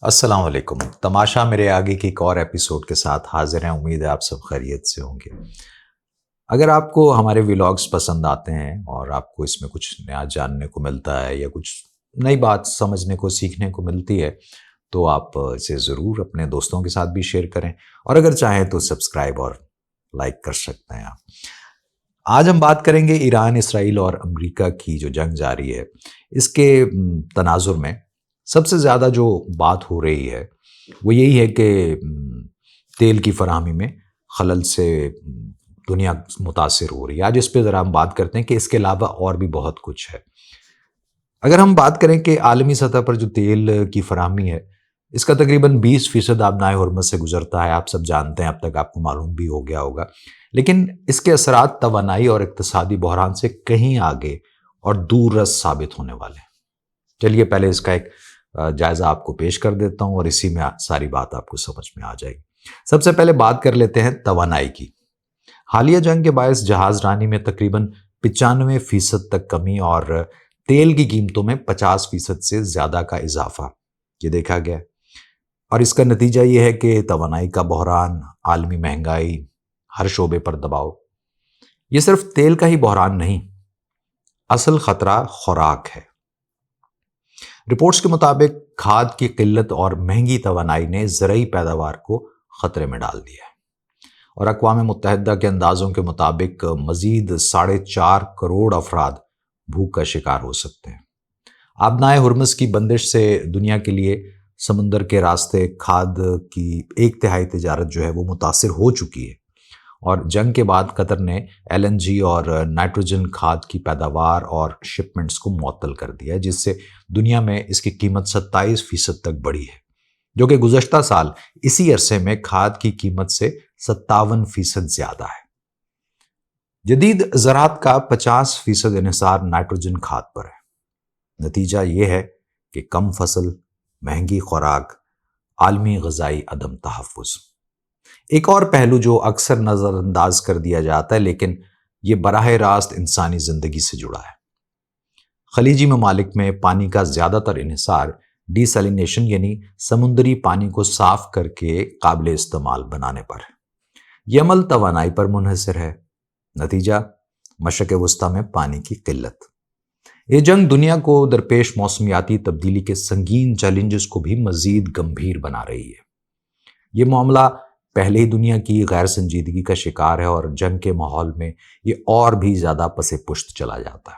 السلام علیکم۔ تماشا میرے آگے کی ایک اور ایپیسوڈ کے ساتھ حاضر ہیں۔ امید ہے آپ سب خیریت سے ہوں گے۔ اگر آپ کو ہمارے ولاگز پسند آتے ہیں اور آپ کو اس میں کچھ نیا جاننے کو ملتا ہے یا کچھ نئی بات سمجھنے کو سیکھنے کو ملتی ہے تو آپ اسے ضرور اپنے دوستوں کے ساتھ بھی شیئر کریں، اور اگر چاہیں تو سبسکرائب اور لائک کر سکتے ہیں آپ۔ آج ہم بات کریں گے ایران، اسرائیل اور امریکہ کی جو جنگ جاری ہے، اس کے تناظر میں سب سے زیادہ جو بات ہو رہی ہے وہ یہی ہے کہ تیل کی فراہمی میں خلل سے دنیا متاثر ہو رہی ہے۔ آج اس پہ ذرا ہم بات کرتے ہیں کہ اس کے علاوہ اور بھی بہت کچھ ہے۔ اگر ہم بات کریں کہ عالمی سطح پر جو تیل کی فراہمی ہے، اس کا تقریباً 20% آبنائے ہرمز سے گزرتا ہے۔ آپ سب جانتے ہیں، اب تک آپ کو معلوم بھی ہو گیا ہوگا، لیکن اس کے اثرات توانائی اور اقتصادی بحران سے کہیں آگے اور دور رس ثابت ہونے والے ہیں۔ چلیے پہلے اس کا ایک جائزہ آپ کو پیش کر دیتا ہوں اور اسی میں ساری بات آپ کو سمجھ میں آ جائے گی۔ سب سے پہلے بات کر لیتے ہیں توانائی کی۔ حالیہ جنگ کے باعث جہاز رانی میں تقریباً 95% تک کمی اور تیل کی قیمتوں میں 50% سے زیادہ کا اضافہ یہ دیکھا گیا، اور اس کا نتیجہ یہ ہے کہ توانائی کا بحران، عالمی مہنگائی، ہر شعبے پر دباؤ۔ یہ صرف تیل کا ہی بحران نہیں، اصل خطرہ خوراک ہے۔ رپورٹس کے مطابق کھاد کی قلت اور مہنگی توانائی نے زرعی پیداوار کو خطرے میں ڈال دیا ہے، اور اقوام متحدہ کے اندازوں کے مطابق مزید 4.5 کروڑ افراد بھوک کا شکار ہو سکتے ہیں۔ آبنائے ہرمز کی بندش سے دنیا کے لیے سمندر کے راستے کھاد کی 1/3 تجارت جو ہے وہ متاثر ہو چکی ہے، اور جنگ کے بعد قطر نے LNG اور نائٹروجن کھاد کی پیداوار اور شپمنٹس کو معطل کر دیا ہے، جس سے دنیا میں اس کی قیمت 27% تک بڑھی ہے، جو کہ گزشتہ سال اسی عرصے میں کھاد کی قیمت سے 57% زیادہ ہے۔ جدید زراعت کا 50% انحصار نائٹروجن کھاد پر ہے۔ نتیجہ یہ ہے کہ کم فصل، مہنگی خوراک، عالمی غذائی عدم تحفظ۔ ایک اور پہلو جو اکثر نظر انداز کر دیا جاتا ہے، لیکن یہ براہ راست انسانی زندگی سے جڑا ہے۔ خلیجی ممالک میں پانی کا زیادہ تر انحصار ڈی سیلینیشن یعنی سمندری پانی کو صاف کر کے قابل استعمال بنانے پر ہے۔ یہ عمل توانائی پر منحصر ہے۔ نتیجہ مشرق وسطیٰ میں پانی کی قلت۔ یہ جنگ دنیا کو درپیش موسمیاتی تبدیلی کے سنگین چیلنجز کو بھی مزید گمبھیر بنا رہی ہے۔ یہ معاملہ پہلے ہی دنیا کی غیر سنجیدگی کا شکار ہے، اور جنگ کے ماحول میں یہ اور بھی زیادہ پس پشت چلا جاتا ہے۔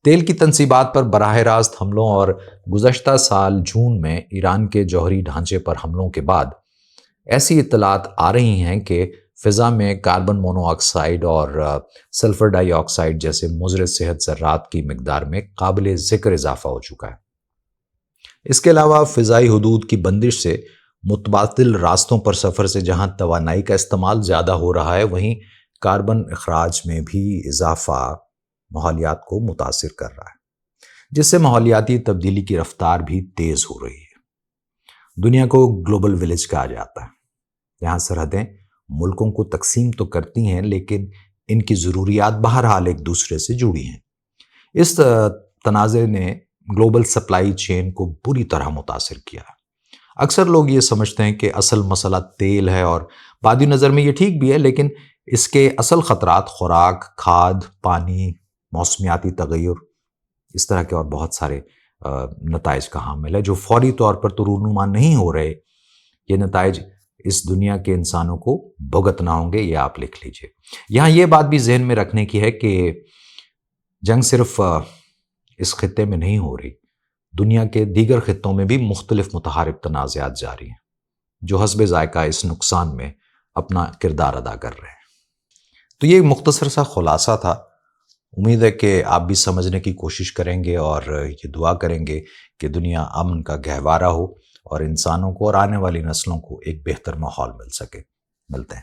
تیل کی تنصیبات پر براہ راست حملوں اور گزشتہ سال جون میں ایران کے جوہری ڈھانچے پر حملوں کے بعد ایسی اطلاعات آ رہی ہیں کہ فضا میں کاربن مونو آکسائڈ اور سلفر ڈائی آکسائڈ جیسے مضر صحت ذرات کی مقدار میں قابل ذکر اضافہ ہو چکا ہے۔ اس کے علاوہ فضائی حدود کی بندش سے متبادل راستوں پر سفر سے جہاں توانائی کا استعمال زیادہ ہو رہا ہے، وہیں کاربن اخراج میں بھی اضافہ ماحولیات کو متاثر کر رہا ہے، جس سے ماحولیاتی تبدیلی کی رفتار بھی تیز ہو رہی ہے۔ دنیا کو گلوبل ولیج کہا جاتا ہے۔ یہاں سرحدیں ملکوں کو تقسیم تو کرتی ہیں، لیکن ان کی ضروریات بہرحال ایک دوسرے سے جڑی ہیں۔ اس تنازع نے گلوبل سپلائی چین کو بری طرح متاثر کیا ہے۔ اکثر لوگ یہ سمجھتے ہیں کہ اصل مسئلہ تیل ہے، اور بعدی نظر میں یہ ٹھیک بھی ہے، لیکن اس کے اصل خطرات خوراک، کھاد، پانی، موسمیاتی تغیر، اس طرح کے اور بہت سارے نتائج کا حامل ہے جو فوری طور پر تو رونما نہیں ہو رہے۔ یہ نتائج اس دنیا کے انسانوں کو بھگتنا ہوں گے، یہ آپ لکھ لیجئے۔ یہاں یہ بات بھی ذہن میں رکھنے کی ہے کہ جنگ صرف اس خطے میں نہیں ہو رہی، دنیا کے دیگر خطوں میں بھی مختلف متحارب تنازعات جاری ہیں، جو حسب ذائقہ اس نقصان میں اپنا کردار ادا کر رہے ہیں۔ تو یہ مختصر سا خلاصہ تھا۔ امید ہے کہ آپ بھی سمجھنے کی کوشش کریں گے اور یہ دعا کریں گے کہ دنیا امن کا گہوارہ ہو اور انسانوں کو اور آنے والی نسلوں کو ایک بہتر ماحول مل سکے۔ ملتے ہیں۔